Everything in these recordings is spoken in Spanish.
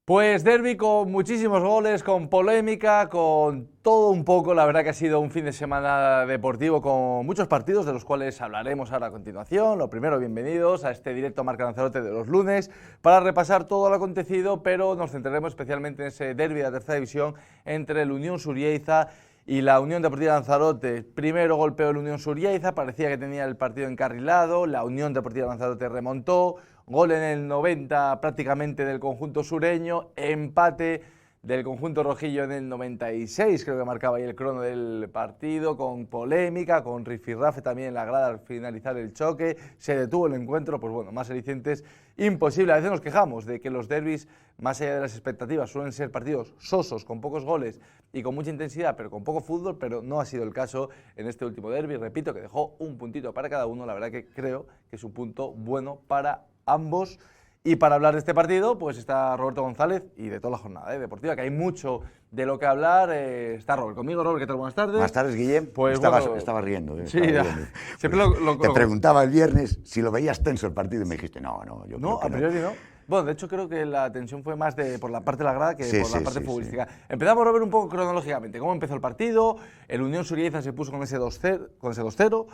Pues derbi con muchísimos goles, con polémica, con todo un poco. La verdad que ha sido un fin de semana deportivo con muchos partidos, de los cuales hablaremos ahora a continuación. Lo primero, bienvenidos a este directo Marca Lanzarote de los lunes para repasar todo lo acontecido, pero nos centraremos especialmente en ese derbi de la tercera división entre el Unión Surrieiza y la Unión Deportiva Lanzarote. Primero golpeó el Unión Surrieiza, parecía que tenía el partido encarrilado, la Unión Deportiva Lanzarote remontó, gol en el 90 prácticamente del conjunto sureño, empate del conjunto rojillo en el 96, creo que marcaba ahí el crono del partido, con polémica, con rifirrafe también en la grada al finalizar el choque, se detuvo el encuentro, pues bueno, más alicientes imposible. A veces nos quejamos de que los derbis, más allá de las expectativas, suelen ser partidos sosos, con pocos goles y con mucha intensidad, pero con poco fútbol, pero no ha sido el caso en este último derbi. Repito que dejó un puntito para cada uno, la verdad que creo que es un punto bueno para ambos. Y para hablar de este partido, pues está Roberto González y de toda la jornada deportiva, que hay mucho de lo que hablar. Está Robert conmigo. Robert, ¿qué tal? Buenas tardes. Buenas tardes, Guillem. Pues estaba riendo. Sí, estaba riendo. Siempre Te preguntaba el viernes si lo veías tenso el partido y me dijiste, yo no, creo que a priori no. Bueno, de hecho creo que la tensión fue más por la parte de la grada que por la parte futbolística. Sí. Empezamos, Robert, un poco cronológicamente. ¿Cómo empezó el partido? El Unión Surrieiza se puso con ese 2-0.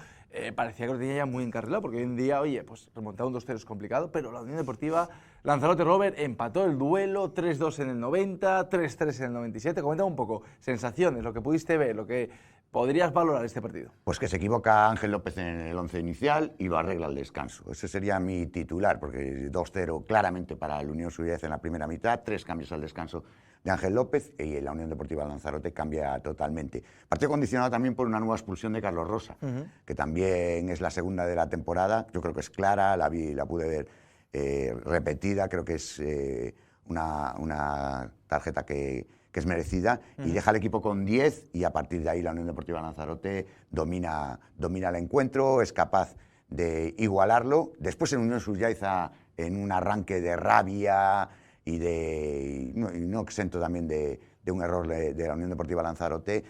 Parecía que lo tenía ya muy encarrilado, porque hoy en día, oye, pues remontar un 2-0 es complicado, pero la Unión Deportiva Lanzarote, Robert, empató el duelo, 3-2 en el 90, 3-3 en el 97. Coméntame un poco, sensaciones, lo que pudiste ver, lo que podrías valorar este partido. Pues que se equivoca Ángel López en el 11 inicial y lo arregla al descanso. Ese sería mi titular, porque 2-0 claramente para el Unión Surrieiza en la primera mitad, 3 cambios al descanso de Ángel López y la Unión Deportiva Lanzarote cambia totalmente. Partido condicionado también por una nueva expulsión de Carlos Rosa, que también es la segunda de la temporada. Yo creo que es clara, la pude ver repetida, creo que es una tarjeta que es merecida, y deja al equipo con 10, y a partir de ahí la Unión Deportiva Lanzarote domina el encuentro, es capaz de igualarlo. Después en Unión Surrieiza, en un arranque de rabia y no exento también de un error de la Unión Deportiva Lanzarote,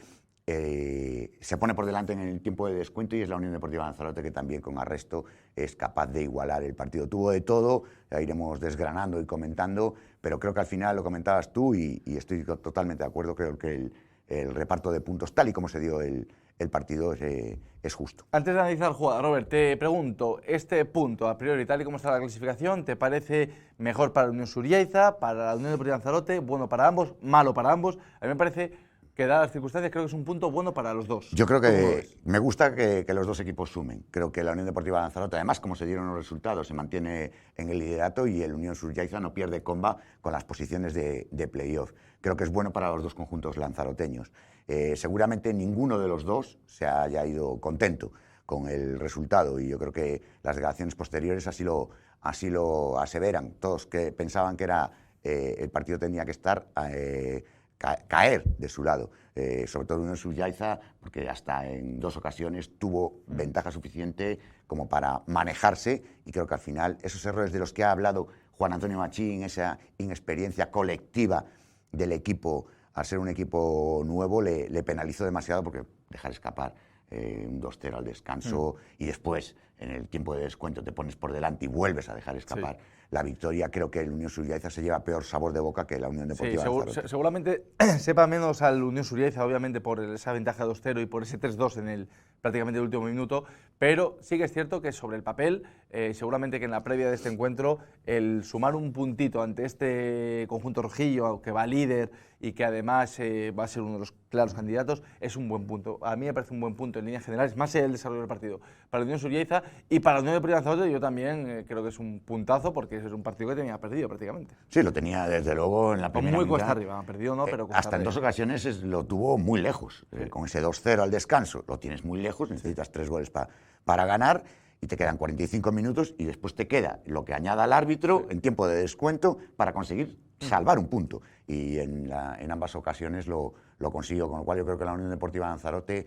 se pone por delante en el tiempo de descuento, y es la Unión Deportiva Lanzarote que también con arresto es capaz de igualar el partido. Tuvo de todo, ya iremos desgranando y comentando, pero creo que al final lo comentabas tú y estoy totalmente de acuerdo. Creo que el reparto de puntos, tal y como se dio el partido, es justo. Antes de analizar la jugada, Robert, te pregunto, este punto, a priori, tal y como está la clasificación, ¿te parece mejor para la Unión Surrieiza, para la Unión Deportiva Lanzarote, bueno para ambos, malo para ambos? A mí me parece que, dadas las circunstancias, creo que es un punto bueno para los dos. Yo creo que me gusta que los dos equipos sumen. Creo que la Unión Deportiva Lanzarote, además, como se dieron los resultados, se mantiene en el liderato, y el Unión Surrieiza no pierde comba con las posiciones de playoff. Creo que es bueno para los dos conjuntos lanzaroteños. Seguramente ninguno de los dos se haya ido contento con el resultado, y yo creo que las declaraciones posteriores así lo aseveran. Todos que pensaban que el partido tenía que estar caer de su lado, sobre todo Unión Surrieiza, porque hasta en 2 ocasiones tuvo ventaja suficiente como para manejarse, y creo que al final esos errores de los que ha hablado Juan Antonio Machín, esa inexperiencia colectiva del equipo, al ser un equipo nuevo, le penalizó demasiado, porque dejar escapar un 2-0 al descanso y después en el tiempo de descuento te pones por delante y vuelves a dejar escapar la victoria. Creo que el Unión Surrieiza se lleva peor sabor de boca que la Unión Deportiva Lanzarote. Seguramente sepa menos al Unión Surrieiza, obviamente por esa ventaja de 2-0 y por ese 3-2 en prácticamente el último minuto, pero sí que es cierto que sobre el papel, seguramente que en la previa de este encuentro, el sumar un puntito ante este conjunto rojillo, que va líder y que además va a ser uno de los claros candidatos, es un buen punto. A mí me parece un buen punto en líneas generales, más allá del desarrollo del partido. Para la Unión Surrieiza y para la Unión Deportiva Lanzarote, yo también creo que es un puntazo, porque es un partido que tenía perdido prácticamente. Sí, lo tenía desde luego en la primera muy mitad. Cuesta arriba, perdido no, pero cuesta hasta en 2 ocasiones lo tuvo muy lejos. Con ese 2-0 al descanso lo tienes muy lejos, necesitas 3 goles para ganar, y te quedan 45 minutos, y después te queda lo que añada el árbitro en tiempo de descuento para conseguir salvar un punto, y en ambas ocasiones lo consiguió, con lo cual yo creo que la Unión Deportiva Lanzarote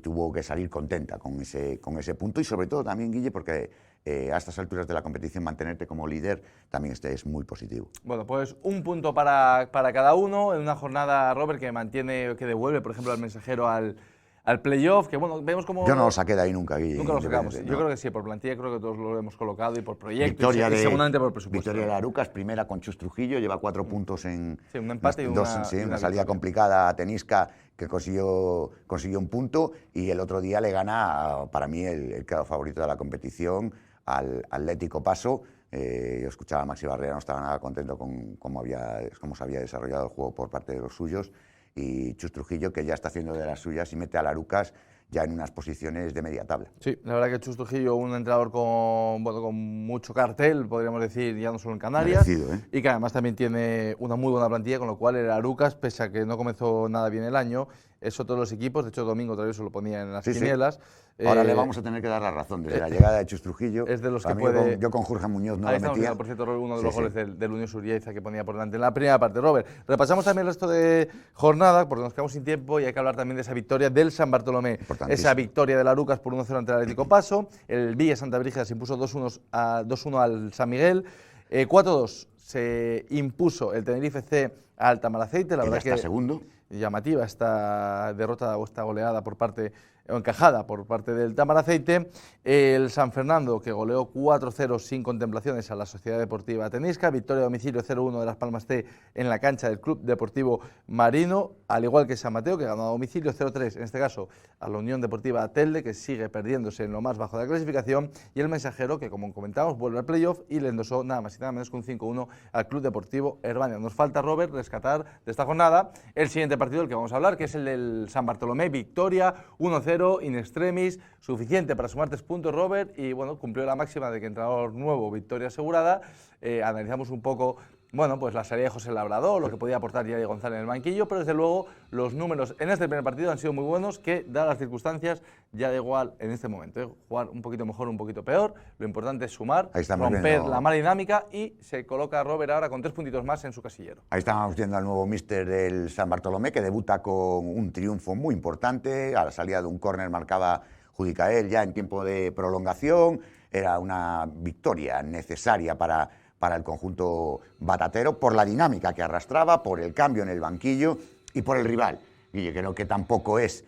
tuvo que salir contenta con ese punto, y sobre todo también, Guille, porque a estas alturas de la competición mantenerte como líder también es muy positivo. Bueno, pues un punto para cada uno en una jornada, Robert, que devuelve, por ejemplo, al Mensajero al al playoff, que bueno, vemos como... Yo no lo saqué de ahí nunca, Guille. Nunca lo sacamos. No. Yo creo que sí, por plantilla creo que todos lo hemos colocado y por proyecto Victoria y seguramente por presupuesto. Victoria de Arucas, primera con Chus Trujillo, lleva 4 puntos en... Sí, un empate y una una salida complicada a Tenisca, que consiguió un punto, y el otro día le gana, para mí, el claro favorito de la competición, al Atlético Paso. Yo escuchaba a Maxi Barrera, no estaba nada contento con cómo se había desarrollado el juego por parte de los suyos, y Chus Trujillo, que ya está haciendo de las suyas y mete al Arucas ya en unas posiciones de media tabla. Sí, la verdad que Chus Trujillo, un entrenador con mucho cartel, podríamos decir, ya no solo en Canarias, Merecido, ¿eh? Y que además también tiene una muy buena plantilla, con lo cual el Arucas, pese a que no comenzó nada bien el año, es otro de los equipos, de hecho Domingo todavía se lo ponía en las quinielas. Sí. Ahora le vamos a tener que dar la razón, desde la llegada de Chus Trujillo. Es de los que puede... Yo con Jorge Muñoz no Ahí lo metía. Por cierto, uno de los goles del Unión Surieza que ponía por delante en la primera parte. Robert, repasamos también el resto de jornada, porque nos quedamos sin tiempo y hay que hablar también de esa victoria del San Bartolomé. Esa victoria del Arucas por 1-0 ante el Atlético Paso. El Villa Santa Brígida se impuso 2-1 al San Miguel. 4-2 se impuso el Tenerife C al Tamaraceite. La verdad que segundo. Llamativa esta derrota o esta goleada por parte, o encajada por parte del Tamaraceite. El San Fernando, que goleó 4-0 sin contemplaciones a la Sociedad Deportiva Tenisca. Victoria a domicilio 0-1 de Las Palmas C en la cancha del Club Deportivo Marino, al igual que San Mateo, que ganó a domicilio 0-3, en este caso a la Unión Deportiva Telde, que sigue perdiéndose en lo más bajo de la clasificación, y el Mensajero, que como comentamos vuelve al playoff y le endosó nada más y nada menos que un 5-1 al Club Deportivo Herbania. Nos falta, Robert, rescatar de esta jornada el siguiente partido del que vamos a hablar, que es el del San Bartolomé. Victoria 1-0 in extremis, suficiente para sumar 3 puntos, Robert, y bueno, cumplió la máxima de que entrenador nuevo, victoria asegurada. Analizamos un poco, bueno, pues la salida de José Labrador, lo que podía aportar Yadi González en el banquillo, pero desde luego los números en este primer partido han sido muy buenos, que dadas las circunstancias ya da igual en este momento, jugar un poquito mejor, un poquito peor, lo importante es sumar, romper la mala dinámica, y se coloca Robert ahora con 3 puntitos más en su casillero. Ahí estamos viendo al nuevo míster del San Bartolomé, que debuta con un triunfo muy importante. A la salida de un córner marcaba Judicael ya en tiempo de prolongación. Era una victoria necesaria para el conjunto batatero, por la dinámica que arrastraba, por el cambio en el banquillo y por el rival. Guille, creo que tampoco es,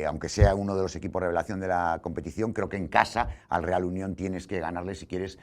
aunque sea uno de los equipos revelación de la competición, creo que en casa al Real Unión tienes que ganarle si quieres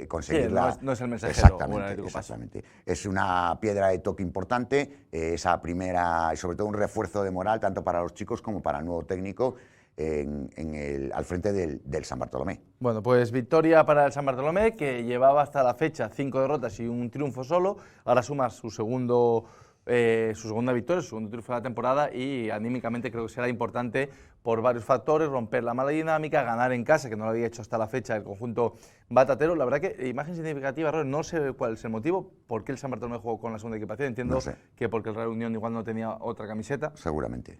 conseguirla. Sí, no es el Mensajero. Exactamente. Es una piedra de toque importante, esa primera, y sobre todo un refuerzo de moral, tanto para los chicos como para el nuevo técnico, al frente del San Bartolomé. Bueno, pues victoria para el San Bartolomé, que llevaba hasta la fecha 5 derrotas y un triunfo solo. Ahora suma su segunda victoria, su segundo triunfo de la temporada, y anímicamente creo que será importante por varios factores: romper la mala dinámica, ganar en casa, que no lo había hecho hasta la fecha el conjunto batatero. La verdad que imagen significativa, Robert, no sé cuál es el motivo, por qué el San Bartolomé jugó con la segunda equipación. Entiendo que porque el Real Unión igual no tenía otra camiseta. Seguramente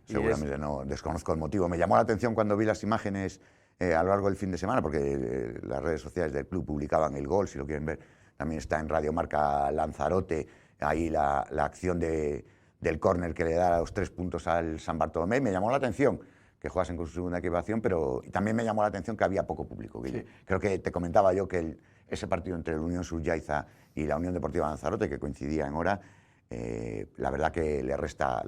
no, desconozco el motivo. Me llamó la atención cuando vi las imágenes a lo largo del fin de semana, porque las redes sociales del club publicaban el gol, si lo quieren ver. También está en Radio Marca Lanzarote, ahí la acción del córner que le da los 3 puntos al San Bartolomé. Me llamó la atención que jugasen con su segunda equipación, pero también me llamó la atención que había poco público. Sí. Creo que te comentaba yo que ese partido entre la Unión Suryaiza y la Unión Deportiva Lanzarote, que coincidía en hora, la verdad que le restó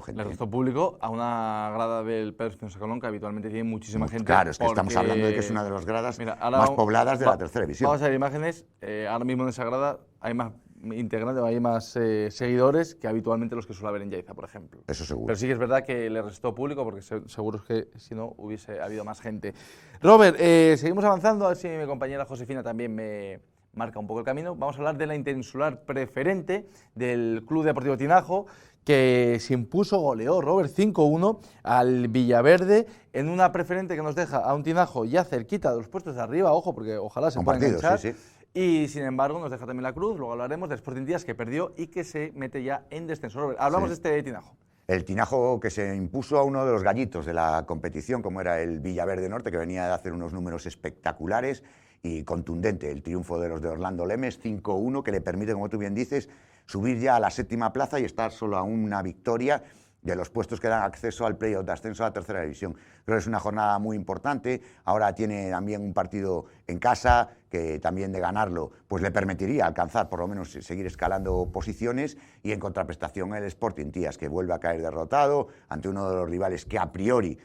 gente. Le restó público a una grada del Pedro Espinosa Colón, que habitualmente tiene muchísima gente. Claro, es que estamos hablando de que es una de las gradas más pobladas de la tercera división. Vamos a ver imágenes. Ahora mismo en esa grada hay más integrantes, hay más seguidores que habitualmente los que suele haber en Yaiza, por ejemplo. Eso seguro. Pero sí que es verdad que le restó público, porque seguro es que si no hubiese habido más gente. Robert, seguimos avanzando, a ver si mi compañera Josefina también me marca un poco el camino. Vamos a hablar de la interinsular preferente del Club Deportivo Tinajo, que se impuso, goleó, Robert, 5-1 al Villaverde, en una preferente que nos deja a un Tinajo ya cerquita de los puestos de arriba, ojo, porque ojalá se pueda enganchar. Sí. Y sin embargo nos deja también la cruz, luego hablaremos del Sporting Díaz, que perdió y que se mete ya en descenso. Robert, hablamos de este Tinajo. El Tinajo, que se impuso a uno de los gallitos de la competición, como era el Villaverde Norte, que venía de hacer unos números espectaculares y contundente. El triunfo de los de Orlando Lemes, 5-1, que le permite, como tú bien dices, subir ya a la 7ª plaza y estar solo a una victoria de los puestos que dan acceso al playoff de ascenso a la tercera división. Creo que es una jornada muy importante. Ahora tiene también un partido en casa que también de ganarlo pues le permitiría alcanzar, por lo menos seguir escalando posiciones, y en contraprestación el Sporting Tías, que vuelve a caer derrotado ante uno de los rivales que a priori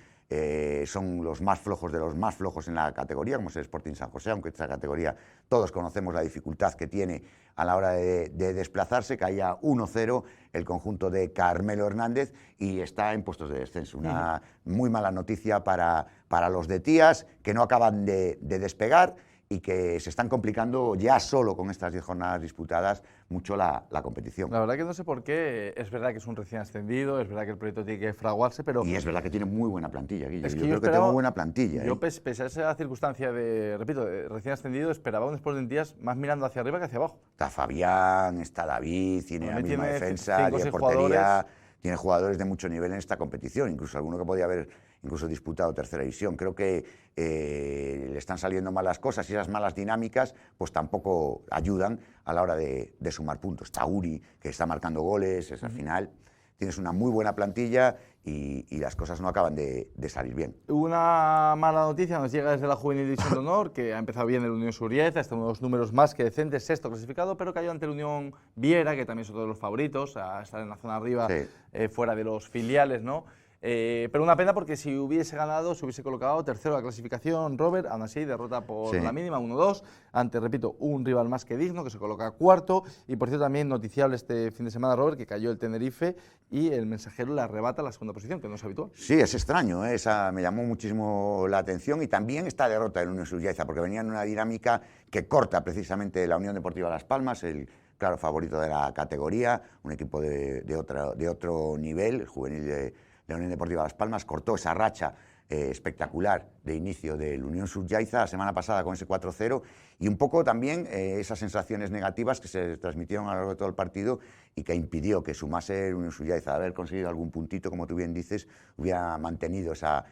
son los más flojos de los más flojos en la categoría, como es el Sporting San José, aunque esta categoría todos conocemos la dificultad que tiene a la hora de desplazarse. Caía 1-0 el conjunto de Carmelo Hernández y está en puestos de descenso. Una muy mala noticia para los de Tías, que no acaban de despegar y que se están complicando ya solo con estas 10 jornadas disputadas mucho la competición. La verdad que no sé por qué. Es verdad que es un recién ascendido, es verdad que el proyecto tiene que fraguarse, pero... Y es verdad que tiene muy buena plantilla, Guille. Es que yo creo que tengo buena plantilla. Yo, pese a esa circunstancia de, repito, de recién ascendido, esperaba un Sporting Tías más mirando hacia arriba que hacia abajo. Está Fabián, está David, tiene la misma defensa, tiene portería, tiene jugadores de mucho nivel en esta competición, incluso alguno que podía haber incluso disputado tercera división. Creo que le están saliendo malas cosas y esas malas dinámicas pues tampoco ayudan a la hora de sumar puntos. Está Uri, que está marcando goles, al final tienes una muy buena plantilla y las cosas no acaban de salir bien. Una mala noticia nos llega desde la Juvenil División de Honor, que ha empezado bien el Unión Surieza, está en unos números más que decentes, sexto clasificado, pero cayó ante el Unión Viera, que también es otro de los favoritos, a estar en la zona arriba, sí, fuera de los filiales, ¿no? Pero una pena, porque si hubiese ganado se hubiese colocado tercero en la clasificación. Robert, aún así derrota por la mínima, 1-2, ante, repito, un rival más que digno, que se coloca cuarto. Y por cierto, también noticiable este fin de semana, Robert, que cayó el Tenerife y el Mensajero le arrebata la segunda posición, que no es habitual. Sí, es extraño, esa me llamó muchísimo la atención, y también esta derrota del Unión Surieza, porque venía en una dinámica que corta precisamente la Unión Deportiva Las Palmas, el claro favorito de la categoría, un equipo de otro nivel, el juvenil de la Unión Deportiva Las Palmas. Cortó esa racha espectacular de inicio del Unión Surieza la semana pasada con ese 4-0, y un poco también esas sensaciones negativas que se transmitieron a lo largo de todo el partido y que impidió que sumase el Unión Surieza. Haber conseguido algún puntito, como tú bien dices, hubiera mantenido esa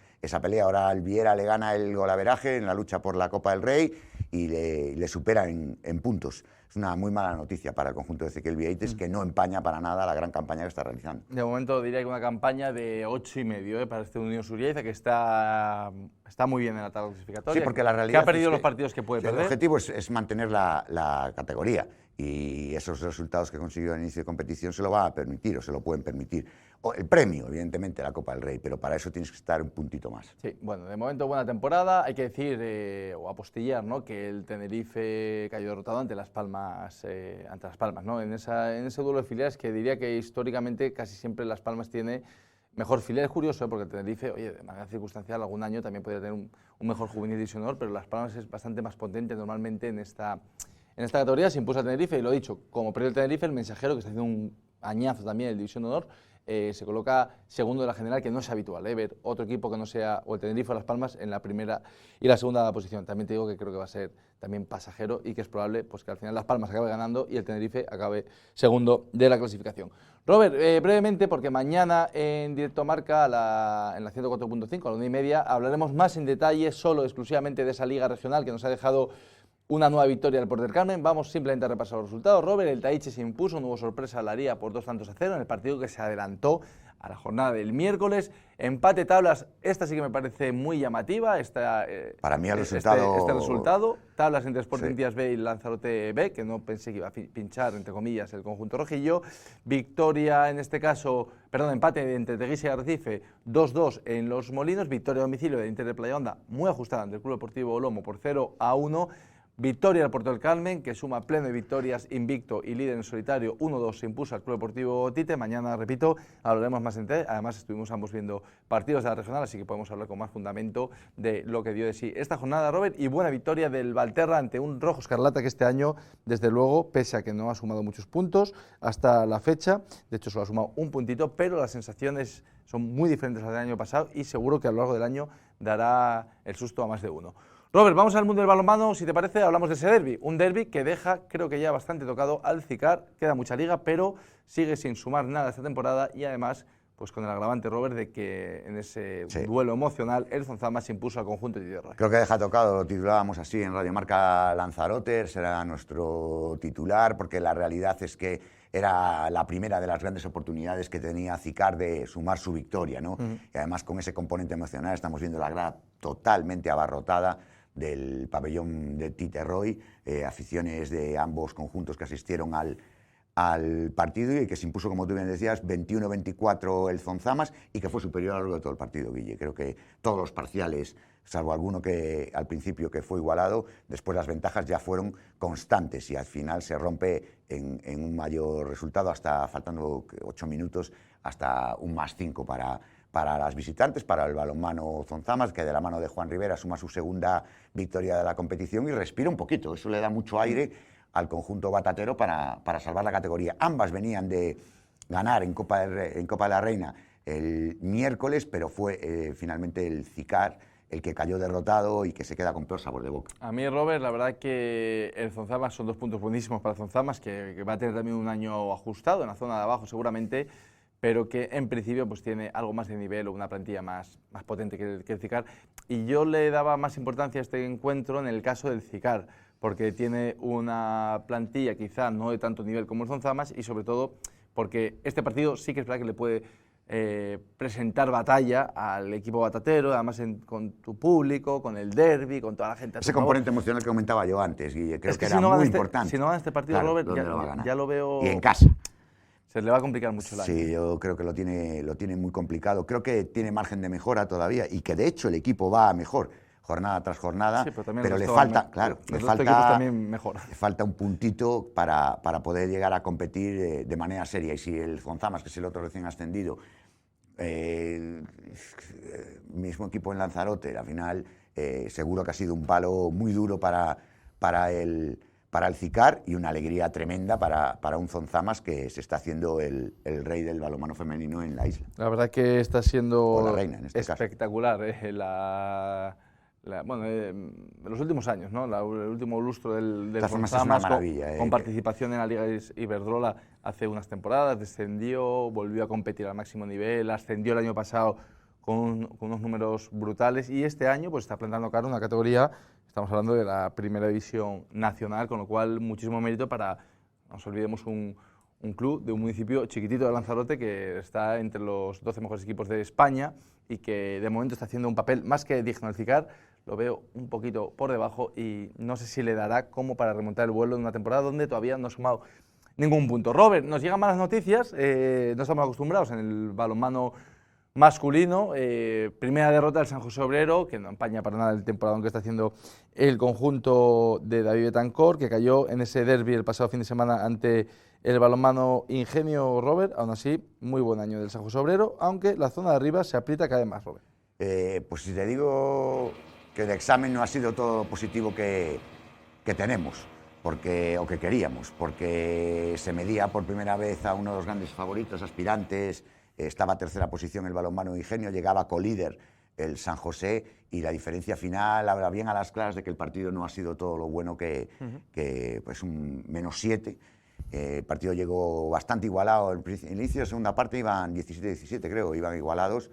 pelea. Ahora el Viera le gana el golaveraje en la lucha por la Copa del Rey y le supera en puntos. Es una muy mala noticia para el conjunto de Ezequiel Vieites, que no empaña para nada la gran campaña que está realizando. De momento diría que una campaña de 8,5 para este Unión Surieza, que está muy bien en la tabla clasificatoria. Sí, porque la realidad que ha perdido los partidos que puede perder. El objetivo es mantener la categoría, y esos resultados que consiguió al inicio de competición se lo va a permitir, o se lo pueden permitir. El premio, evidentemente, la Copa del Rey, pero para eso tienes que estar un puntito más. Sí, bueno, de momento buena temporada. Hay que decir, o apostillar, ¿no?, que el Tenerife cayó derrotado ante Las Palmas, ¿no?, en ese duelo de filiales, que diría que históricamente casi siempre Las Palmas tiene mejor filial. Es curioso, porque el Tenerife, oye, de manera circunstancial, algún año también podría tener un mejor Juvenil División de Honor, pero Las Palmas es bastante más potente normalmente en esta categoría. Se impuso a Tenerife, y lo he dicho, como perdió el Tenerife, el Mensajero, que está haciendo un añazo también en el División de Honor, se coloca segundo de la general, que no es habitual, ver otro equipo que no sea o el Tenerife o Las Palmas en la primera y la segunda posición. También te digo que creo que va a ser también pasajero, y que es probable pues que al final Las Palmas acabe ganando y el Tenerife acabe segundo de la clasificación. Robert, brevemente, porque mañana en Directo Marca, en la 104.5, a la 1:30, hablaremos más en detalle, solo exclusivamente de esa liga regional que nos ha dejado una nueva victoria del Port del Carmen. Vamos simplemente a repasar los resultados. Robert, el Taiche se impuso, no hubo sorpresa, la Laría por 2-0 en el partido que se adelantó a la jornada del miércoles. Empate tablas, esta sí que me parece muy llamativa. Para mí el resultado... Este resultado, tablas entre Sporting Tías B y Lanzarote B, que no pensé que iba a pinchar, entre comillas, el conjunto rojillo. Victoria, en este caso, empate entre Teguise y Arrecife, 2-2 en Los Molinos. Victoria a domicilio de Inter de Playa Honda, muy ajustada ante el Club Deportivo Lomo por 0-1. Victoria al Port del Carmen, que suma pleno de victorias, invicto y líder en solitario, 1-2 se impuso al Club Deportivo Tite. Mañana, repito, hablaremos más en detalle. Además, estuvimos ambos viendo partidos de la regional, así que podemos hablar con más fundamento de lo que dio de sí esta jornada, Robert. Y buena victoria del Valterra ante un Rojo Escarlata que este año, desde luego, pese a que no ha sumado muchos puntos hasta la fecha, de hecho solo ha sumado un puntito, pero las sensaciones son muy diferentes a las del año pasado, y seguro que a lo largo del año dará el susto a más de uno. Robert, vamos al mundo del balonmano. Si te parece, hablamos de ese derbi. Un derbi que deja, creo que ya bastante tocado al CICAR. Queda mucha liga, pero sigue sin sumar nada esta temporada, y además, pues con el agravante, Robert, de que en ese duelo emocional el Zonzama se impuso al conjunto de Tierra. Creo que deja tocado, lo titulábamos así en Radio Marca, Lanzarote será nuestro titular, porque la realidad es que era la primera de las grandes oportunidades que tenía Zicar de sumar su victoria, ¿no? Y además con ese componente emocional estamos viendo la grada totalmente abarrotada del pabellón de Tite Roy, aficiones de ambos conjuntos que asistieron al partido y que se impuso, como tú bien decías, 21-24 el Zonzamas y que fue superior a lo largo de todo el partido, Guille. Creo que todos los parciales, salvo alguno que al principio que fue igualado, después las ventajas ya fueron constantes y al final se rompe en un mayor resultado, hasta faltando 8 minutos, hasta un +5 para las visitantes, para el balonmano Zonzamas, que de la mano de Juan Rivera suma su segunda victoria de la competición y respira un poquito. Eso le da mucho aire al conjunto batatero para salvar la categoría. Ambas venían de ganar en Copa de la Reina el miércoles, pero fue finalmente el Zicar el que cayó derrotado y que se queda con peor sabor de boca. A mí, Robert, la verdad que el Zonzamas son 2 puntos buenísimos para Zonzamas, que va a tener también un año ajustado en la zona de abajo seguramente, pero que en principio pues tiene algo más de nivel o una plantilla más potente que el Zicar. Y yo le daba más importancia a este encuentro en el caso del Zicar, porque tiene una plantilla quizá no de tanto nivel como el Zonzamas y sobre todo porque este partido sí que es verdad que le puede presentar batalla al equipo batatero, además con tu público, con el derbi, con toda la gente. Ese componente emocional que comentaba yo antes, Guille, creo que era si muy importante. Si no gana este partido, claro, Robert, ya lo veo... Y en casa. Se le va a complicar mucho el año. Sí, yo creo que lo tiene muy complicado. Creo que tiene margen de mejora todavía y que de hecho el equipo va a mejor jornada tras jornada, sí, pero le falta, claro, le falta un puntito para poder llegar a competir de manera seria. Y si el Zonzamas, que es el otro recién ascendido, mismo equipo en Lanzarote, al final seguro que ha sido un palo muy duro para el Zicar y una alegría tremenda para un Zonzamas que se está haciendo el rey del balonmano femenino en la isla. La verdad que está siendo o la reina, en este espectacular los últimos años, ¿no? El último lustro del Zonzamas con participación en la Liga Iberdrola hace unas temporadas, descendió, volvió a competir al máximo nivel, ascendió el año pasado con unos números brutales y este año pues está plantando cara una categoría, estamos hablando de la primera división nacional, con lo cual muchísimo mérito para, no nos olvidemos, un club de un municipio chiquitito de Lanzarote que está entre los 12 mejores equipos de España y que de momento está haciendo un papel más que digno del Zicar. Lo veo un poquito por debajo y no sé si le dará como para remontar el vuelo en una temporada donde todavía no ha sumado ningún punto. Robert, nos llegan malas noticias, no estamos acostumbrados en el balonmano masculino, primera derrota del San José Obrero, que no empaña para nada el temporadón que está haciendo el conjunto de David Betancor, que cayó en ese derbi el pasado fin de semana ante el balonmano Ingenio. Robert, aún así, muy buen año del San José Obrero, aunque la zona de arriba se aprieta cada vez más, Robert. Pues si te digo que el examen no ha sido todo lo positivo que tenemos, o que queríamos, porque se medía por primera vez a uno de los grandes favoritos, aspirantes, estaba tercera posición el balonmano Ingenio, llegaba colíder el San José y la diferencia final habla bien a las claras de que el partido no ha sido todo lo bueno que pues un -7. El partido llegó bastante igualado, el inicio de segunda parte iban 17-17 creo, iban igualados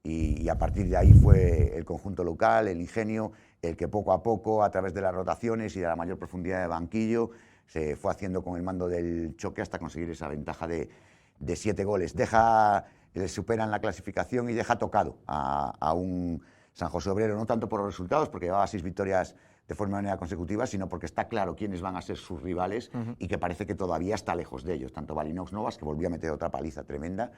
y a partir de ahí fue el conjunto local, el Ingenio, el que poco a poco, a través de las rotaciones y de la mayor profundidad de banquillo, se fue haciendo con el mando del choque hasta conseguir esa ventaja de 7 goles. Le superan la clasificación y deja tocado a un San José Obrero, no tanto por los resultados, porque llevaba 6 victorias de manera consecutiva, sino porque está claro quiénes van a ser sus rivales y que parece que todavía está lejos de ellos, tanto Balinox Novas, que volvió a meter otra paliza tremenda,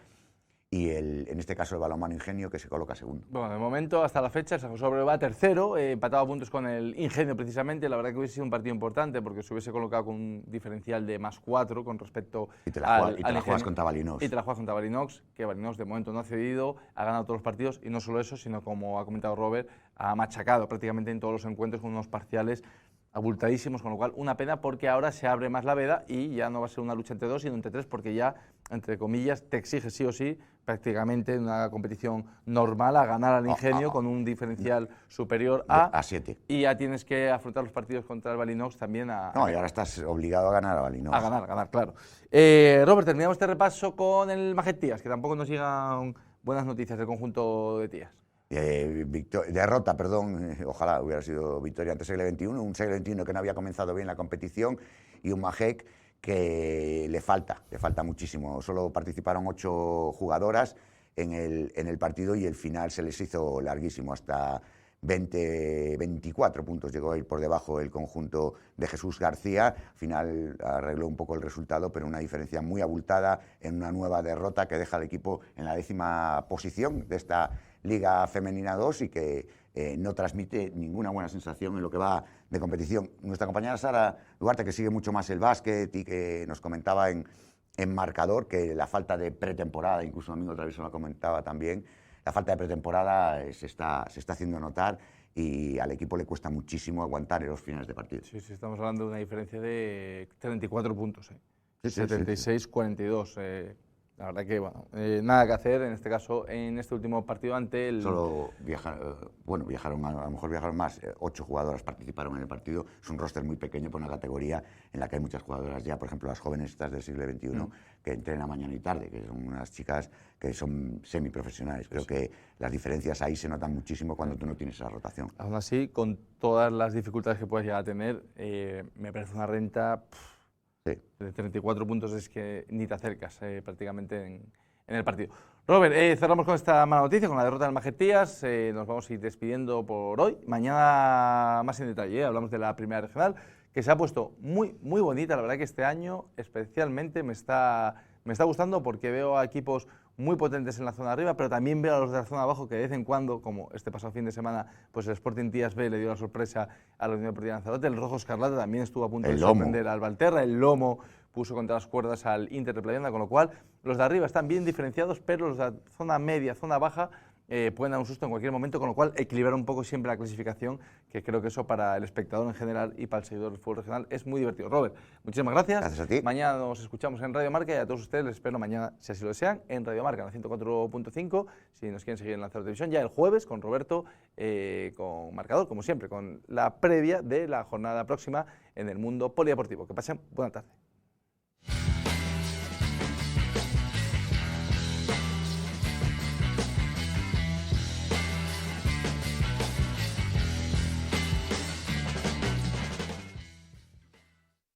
y en este caso el balonmano Ingenio, que se coloca segundo. Bueno, de momento, hasta la fecha, el San José Obrero va tercero, empatado a puntos con el Ingenio precisamente. La verdad que hubiese sido un partido importante porque se hubiese colocado con un diferencial de +4 con respecto al Ingenio. Y te la juegas contra Balinox. Y te la juegas contra Balinox, que Balinox de momento no ha cedido, ha ganado todos los partidos y no solo eso, sino como ha comentado Robert, ha machacado prácticamente en todos los encuentros con unos parciales abultadísimos, con lo cual una pena porque ahora se abre más la veda y ya no va a ser una lucha entre 2 sino entre 3 porque ya, entre comillas, te exige sí o sí prácticamente en una competición normal a ganar al Ingenio con un diferencial superior a 7. Y ya tienes que afrontar los partidos contra el Balinox también No, y ahora estás obligado a ganar a Balinox. A ganar, claro. Robert, terminamos este repaso con el Maget Tías, que tampoco nos llegan buenas noticias del conjunto de Tías. Derrota, ojalá hubiera sido victoria ante Segle 21, un Segle 21 que no había comenzado bien la competición y un Majek que le falta muchísimo. Solo participaron 8 jugadoras en el partido y el final se les hizo larguísimo, hasta 24 puntos llegó a ir por debajo el conjunto de Jesús García. Al final arregló un poco el resultado, pero una diferencia muy abultada en una nueva derrota que deja al equipo en la 10ª posición de esta Liga Femenina 2 y que no transmite ninguna buena sensación en lo que va de competición. Nuestra compañera Sara Duarte, que sigue mucho más el básquet y que nos comentaba en marcador que la falta de pretemporada, incluso un amigo otra vez se lo comentaba también, la falta de pretemporada se está haciendo notar y al equipo le cuesta muchísimo aguantar en los finales de partido. Sí, estamos hablando de una diferencia de 34 puntos, Sí, 76-42. La verdad que, bueno, nada que hacer en este caso, en este último partido ante el... Solo viajaron, a lo mejor viajaron más, 8 jugadoras participaron en el partido. Es un roster muy pequeño por una categoría en la que hay muchas jugadoras ya, por ejemplo, las jóvenes estas del siglo XXI, que entrenan mañana y tarde, que son unas chicas que son semiprofesionales. Creo que las diferencias ahí se notan muchísimo cuando tú no tienes esa rotación. Aún así, con todas las dificultades que puedes llegar a tener, me parece una renta... De 34 puntos es que ni te acercas prácticamente en el partido. Robert, cerramos con esta mala noticia, con la derrota del Majetías. Nos vamos a ir despidiendo por hoy. Mañana más en detalle, hablamos de la primera regional, que se ha puesto muy bonita. La verdad que este año especialmente me está gustando porque veo a equipos muy potentes en la zona de arriba, pero también veo a los de la zona de abajo que de vez en cuando, como este pasado fin de semana, pues el Sporting Tías B le dio la sorpresa a la Unión Deportiva Lanzarote. El Rojo Escarlata también estuvo a punto de sorprender al Valterra. El Lomo puso contra las cuerdas al Inter de Playanda, con lo cual los de arriba están bien diferenciados, pero los de la zona media, zona baja, pueden dar un susto en cualquier momento, con lo cual equilibrar un poco siempre la clasificación, que creo que eso para el espectador en general y para el seguidor del fútbol regional es muy divertido. Robert, muchísimas gracias. Gracias a ti. Mañana nos escuchamos en Radio Marca y a todos ustedes les espero mañana, si así lo desean, en Radio Marca, en la 104.5, si nos quieren seguir en Lanzarote Televisión, ya el jueves con Roberto, con marcador, como siempre, con la previa de la jornada próxima en el mundo polideportivo. Que pasen buena tarde.